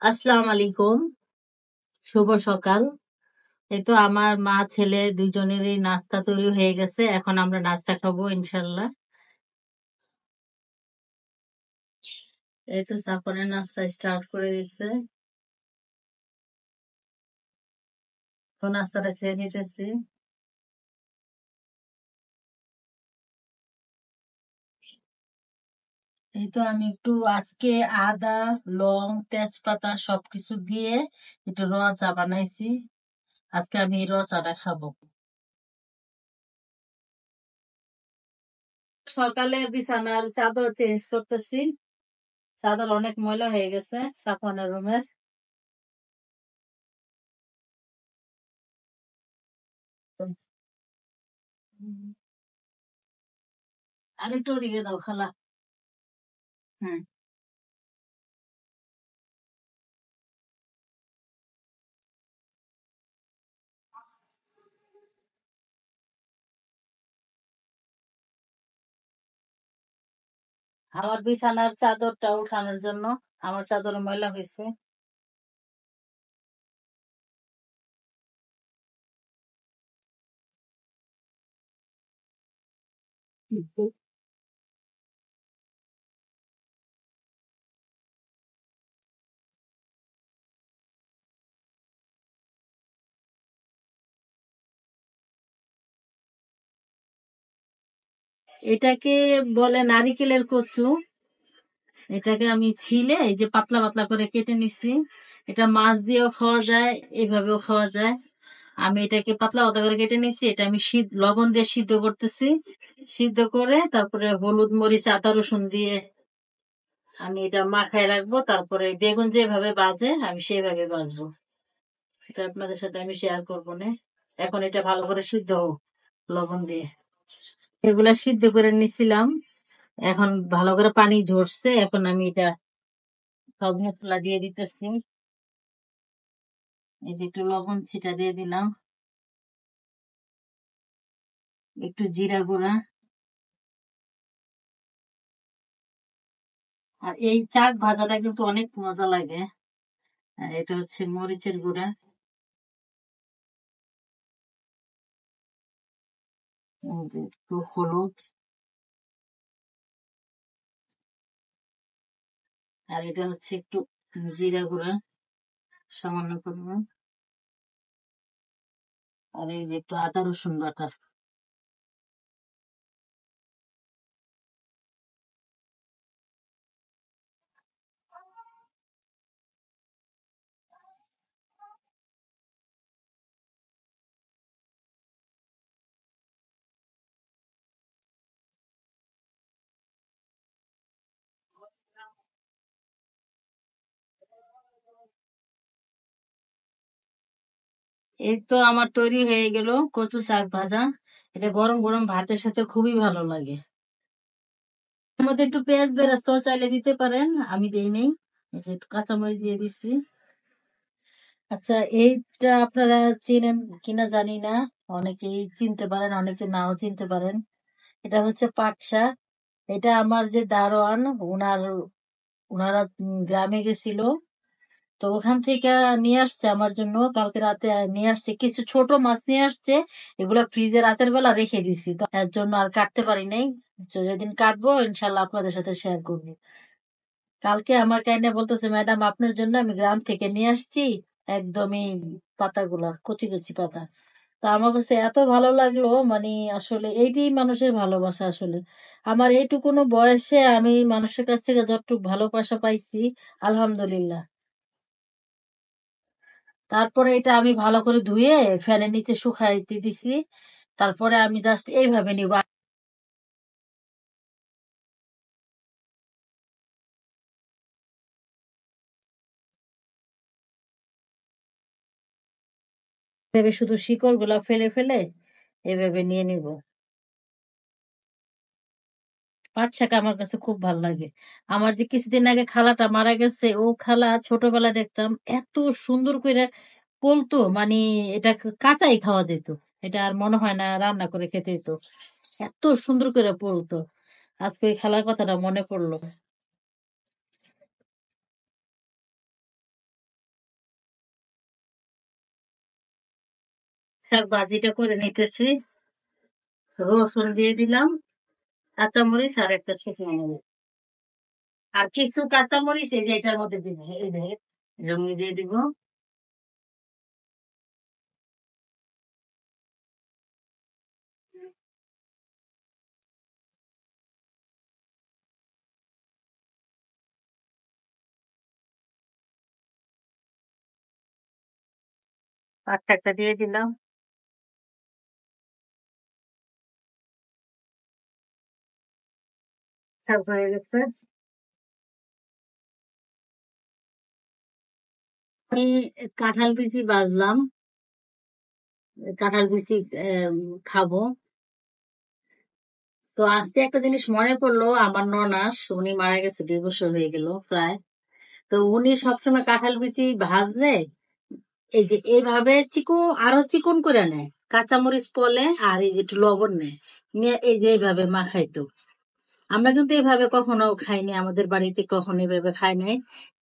আসসালামু আলাইকুম। শুভ সকাল। এই তো আমার মা ছেলে দুইজনেরই নাস্তা তৈরি হয়ে গেছে। এখন আমরা নাস্তা খাবো ইনশাল্লাহ। এই তো সাফনের নাস্তা স্টার্ট করে দিচ্ছে। তো নাস্তাটা খেয়ে নিতেছি। এই তো আমি একটু আজকে আদা, লং, তেজপাতা সবকিছু দিয়ে একটু র চা বানাইছি। আজকে আমি এই র চাটা খাবো। সকালে বিছানার চাদর চেঞ্জ করতেছি। চাদর অনেক ময়লা হয়ে গেছে সাফনের রুমের। আর একটু ওদিকে দাও খালা। হ্যাঁ, আমার বিছানার চাদরটা উঠানোর জন্য। আমার চাদর ময়লা হয়েছে। এটাকে বলে নারিকেলের কচু। এটাকে আমি ছিলে এই যে পাতলা পাতলা করে কেটে নিছি। এটা মাছ দিয়েও খাওয়া যায়, এভাবেও খাওয়া যায়। আমি এটাকে পাতলা পাতলা করে কেটে নিছি। এটা আমি লবণ দিয়ে সিদ্ধ করতেছি। সিদ্ধ করে তারপরে হলুদ মরিচ আদা রসুন দিয়ে আমি এটা মাখায় রাখবো। তারপরে বেগুন যেভাবে ভাজে আমি সেভাবে ভাজবো। এটা আপনাদের সাথে আমি শেয়ার করবো না। এখন এটা ভালো করে সিদ্ধ হোক লবণ দিয়ে। এগুলা সিদ্ধ করে নিছিলাম। এখন ভালো করে পানি ঝরছে। এখন আমি এটা সব মশলা দিয়ে দিতেছি। এই যে একটু লবণ ছিটা দিয়ে দিলাম, একটু জিরা গুঁড়া। আর এই চাক ভাজাটা কিন্তু অনেক মজা লাগে। আর এটা হচ্ছে মরিচের গুঁড়া। এই যে একটু হলুদ। আর এটা হচ্ছে একটু জিরা গুঁড়া সামান্য পরিমাণ। আর এই যে একটু আদা রসুন বাটা। এই তো আমার তৈরি হয়ে গেল কচু শাক ভাজা। এটা গরম গরম ভাতের সাথে খুবই ভালো লাগে। এর মধ্যে একটু পেঁয়াজ বেরেস্তা চাইলে দিতে পারেন, আমি দেই নেই। এই যে একটু কাঁচামরিচ দিয়ে দিচ্ছি। আচ্ছা, এইটা আপনারা চেনেন কিনা জানি না। অনেকেই চিনতে পারেন, অনেকে নাও চিনতে পারেন। এটা হচ্ছে পাট শাক। এটা আমার যে দারোয়ান, উনার উনারা গ্রামে গেছিল। তো ওখান থেকে নিয়ে আসছে আমার জন্য। কালকে রাতে নিয়ে আসছে কিছু ছোট মাছ নিয়ে আসছে। এগুলা ফ্রিজে রাতের বেলা রেখে দিছি, তো এর জন্য আর কাটতে পারি নাই। তো যেদিন কাটবো ইনশাল্লাহ আপনাদের সাথে শেয়ার করবো। কালকে আমার কাইনে বলতেছে, ম্যাডাম আপনার জন্য আমি গ্রাম থেকে নিয়ে আসছি একদমই পাতাগুলা, কচি কচি পাতা। তো আমার কাছে এত ভালো লাগলো, মানে আসলে এইটাই মানুষের ভালোবাসা আসলে। আমার এইটুকুনো বয়সে আমি মানুষের কাছ থেকে যতটুকু ভালোবাসা পাইছি, আলহামদুলিল্লাহ। তারপরে এটা আমি ভালো করে ধুয়ে ফ্যানের নিচে শুকাইতে দিছি। তারপরে আমি জাস্ট এইভাবে নিব। এভাবে শুধু শিকড় গুলা ফেলে ফেলে এভাবে নিয়ে নিব। পাট শাক আমার কাছে খুব ভালো লাগে। আমার যে কিছুদিন আগে খালাটা মারা গেছে, ও খালা ছোটবেলা দেখতাম এত সুন্দর করে বলতো, মানে এটা কাঁচাই খাওয়া যেত। এটা আর মনে হয় না রান্না করে খেতে হতো। এত সুন্দর করে বলতো। আজকে ওই খালার কথাটা মনে পড়লো। শাক ভাজিটা করে নিতেছি। রসুন দিয়ে দিলাম, কাঁচামরিচ আর একটা শুকনো মরিচ আর কিছু কাঁচামরিচ এই যে এটার মধ্যে দিব, এই যে জমি দিয়ে দিব। পাঁচ শাকটা দিয়ে দিলাম। শাক হয়ে গেছে। আমি কাঁঠাল বিচি বাজলাম, কাঁঠাল বিচি খাবো। তো আজকে একটা জিনিস মনে পড়লো, আমার ননাস উনি মারা গেছে 2 বছর হয়ে গেল প্রায়। তো উনি সবসময় কাঁঠাল বিচি ভাজলে এই যে এইভাবে আরো চিকন করে নেয়, কাঁচামরিচ পলে আর এই যে একটু লবণ নেয়, নিয়ে এই যে এইভাবে মাখাইতো। আমরা কিন্তু এইভাবে কখনো খাইনি, আমাদের বাড়িতে কখনো এইভাবে খাই নাই।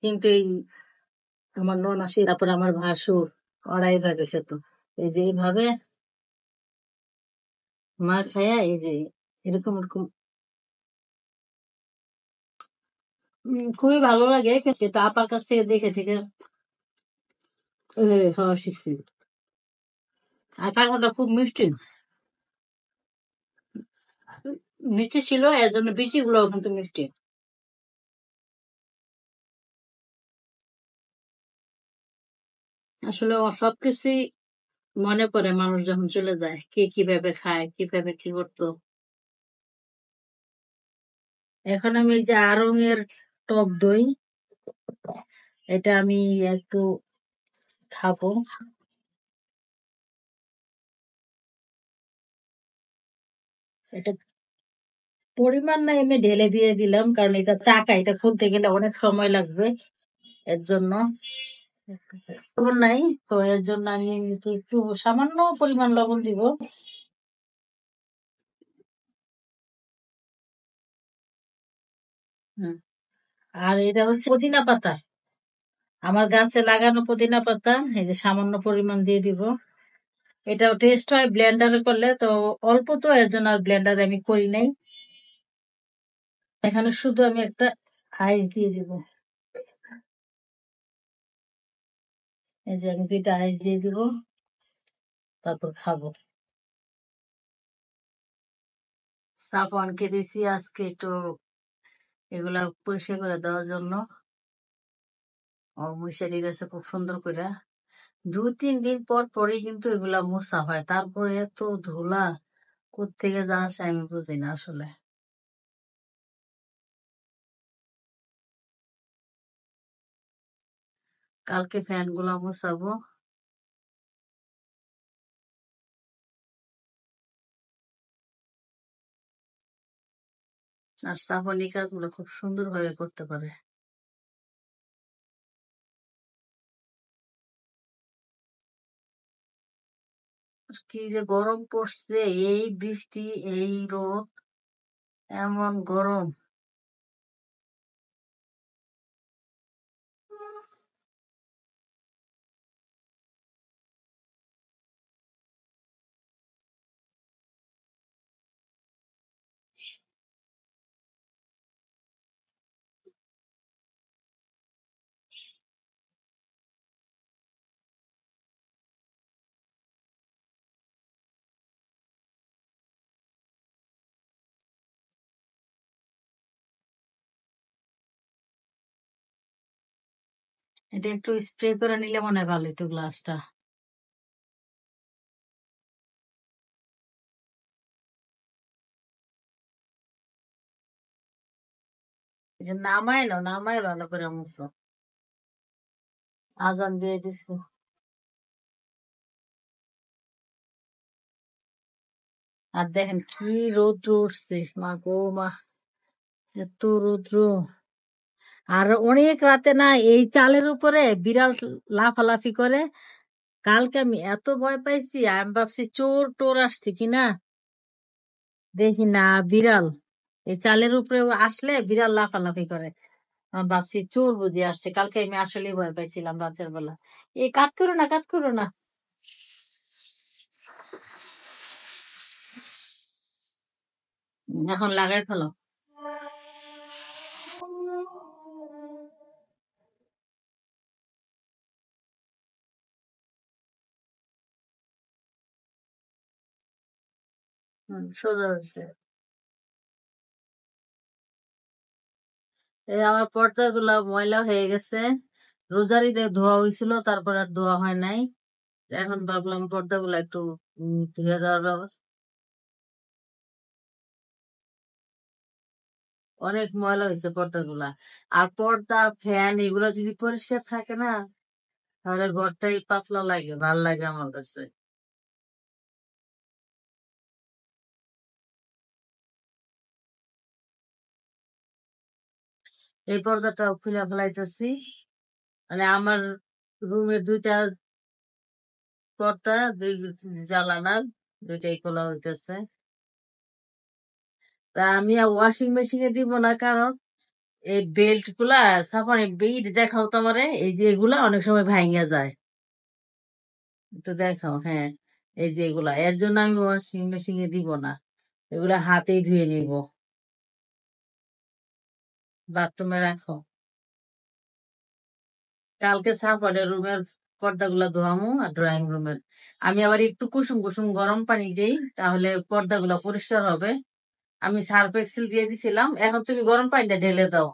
কিন্তু এই আমার ননাসি তারপর আমার ভাসুর ওরা এইভাবে খেত, এই যে এইভাবে মা খায়া এই যে এরকম এরকম। খুবই ভালো লাগে, কিন্তু আপার কাছ থেকে দেখে থেকে এইভাবে খাওয়া শিখছি। আর কাঁঠালটা খুব মিষ্টি, মিষ্টি ছিল এর জন্য বিচি গুলো কিন্তু মিষ্টি। আসলে সবকিছুই মনে পড়ে মানুষ যখন চলে যায়, কে কিভাবে খায়, কিভাবে কি করতো। এখন আমি এই যে আড়ং-এর টক দই, এটা আমি একটু খাবো। এটা পরিমাণ না, এমনি ঢেলে দিয়ে দিলাম, কারণ এটা চাকা, এটা খুলতে গেলে অনেক সময় লাগবে, এর জন্য লবণ নাই। তো এর জন্য আমি একটু একটু সামান্য পরিমাণ লবণ দিব। হুম। আর এটা হচ্ছে পুদিনা পাতা, আমার গাছে লাগানো পুদিনা পাতা, এই যে সামান্য পরিমাণ দিয়ে দিব। এটাও টেস্ট হয় ব্লেন্ডারে করলে, তো অল্প, তো এর জন্য আর ব্লেন্ডারে আমি করি নাই। এখানে শুধু আমি একটা আইস দিয়ে দিব, এই যে আমি 2টা আইস দিয়ে দিব, তারপর খাবো। সাফওয়ানকে দিছি আজকে একটু এগুলা পরিষ্কার করে দেওয়ার জন্য, ও মুছে দিতেছে খুব সুন্দর করে। 2-3 দিন পর পরই কিন্তু এগুলা মোছা হয়, তারপরে এত ধুলা কোত্থেকে যা আসে আমি বুঝি না আসলে। কালকে ফ্যান গুলা মোছাবো। আর সাফওয়ান এই কাজগুলো খুব সুন্দর ভাবে করতে পারে। কি যে গরম পড়ছে, এই বৃষ্টি, এই রোদ, এমন গরম। এটা একটু স্প্রে করে নিলে মনে হয় ভালো হতো গ্লাসটা। এই যে নামায় না, নামায় ভালো করে মুছো। আজান দিয়ে দিচ্ছে। আর দেখেন কি রৌদ্র উঠছে, মা গো মা, এত রৌদ্র। আর অনেক রাতে না এই চালের উপরে বিড়াল লাফালাফি করে। কালকে আমি এত ভয় পাইছি, আমি ভাবছি চোর টোর আসছে কিনা, দেখি না বিড়াল। এই চালের উপরে আসলে বিড়াল লাফালাফি করে, আমি ভাবছি চোর বুঝি আসছে। কালকে আমি আসলে ভয় পাইছিলাম রাতের বেলা। এই কাজ করো না, কাজ করো না। এখন লাগাই ফেলো। সোজা হয়েছে। এই আমার পর্দাগুলা ময়লা হয়ে গেছে, রোজার ঈদে ধোয়া হয়েছিল, তারপর আর ধোয়া হয় নাই। এখন ভাবলাম পর্দাগুলা একটু ধুয়ে দেওয়ার ব্যবস্থা। অনেক ময়লা হয়েছে পর্দাগুলা। আর পর্দা ফ্যান এগুলো যদি পরিষ্কার থাকে না, তাহলে ঘরটাই পাতলা লাগে, ভাল লাগে আমার কাছে। এই পর্দাটা খুলে ফেলাইতেছি, মানে আমার রুমের দুইটা পর্দা, দুই জানালার দুইটাই খোলা হইতেছে। তা আমি ওয়াশিং মেশিনে দিব না, কারণ এই বেল্ট গুলা সাফানি বেল্ট দেখাও তো আমারে, এই যে এগুলা অনেক সময় ভাঙা যায়, একটু দেখাও। হ্যাঁ, এই যে এগুলা, এর জন্য আমি ওয়াশিং মেশিনে দিব না, এগুলা হাতেই ধুয়ে নিব। বাথরুমে রাখো, কালকে সাফানের রুমের পর্দাগুলা ধোয়ামু আর ড্রয়িং রুমের। আমি আবার একটু কুসুম কুসুম গরম পানি দেই, তাহলে পর্দাগুলা পরিষ্কার হবে। আমি সার্ফ এক্সেল দিয়ে দিছিলাম, এখন তুমি গরম পানিটা ঢেলে দাও।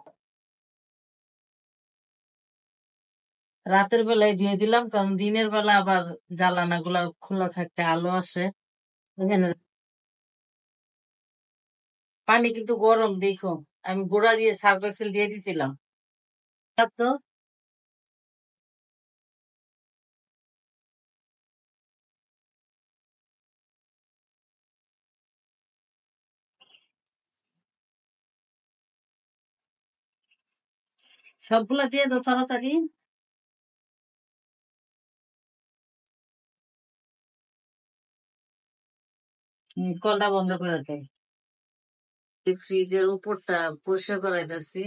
রাতের বেলায় ধুয়ে দিলাম, কারণ দিনের বেলা আবার জ্বালানা গুলা খোলা থাকতে আলো আসে। এখানে পানি কিন্তু গরম, দেখো আমি গুঁড়া দিয়ে সার্ফ এক্সেল দিয়ে দিছিলাম। তো সবগুলা দিয়ে দাও তাড়াতাড়ি। কলটা বন্ধ করে দেয়। ফ্রিজের উপরটা পরিষ্কার করাইতেছি,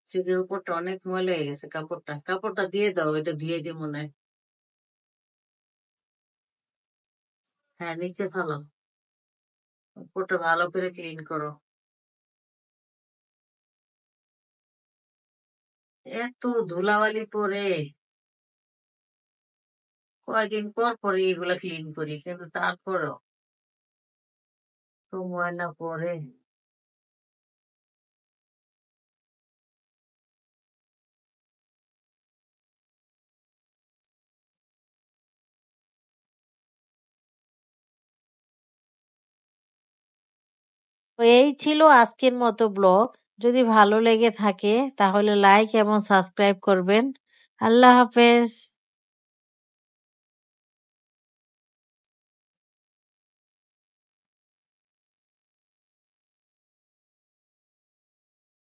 ফ্রিজের উপরটা অনেক ময়লা হয়ে গেছে, কাপড়টা কাপড়টা দিয়ে দাও, এটা ধুয়ে দিয়ে মনে হয়। হ্যাঁ, নিচে ভালো, উপরটা ভালো করে ক্লিন করো। এত ধুলাবালি পরে, কয়দিন পর পর এগুলা ক্লিন করি, কিন্তু তারপরও তো ময়লা পরে। তো এই ছিল আজকের মতো ব্লগ। যদি ভালো লেগে থাকে তাহলে লাইক এবং সাবস্ক্রাইব করবেন। আল্লাহ হাফেজ।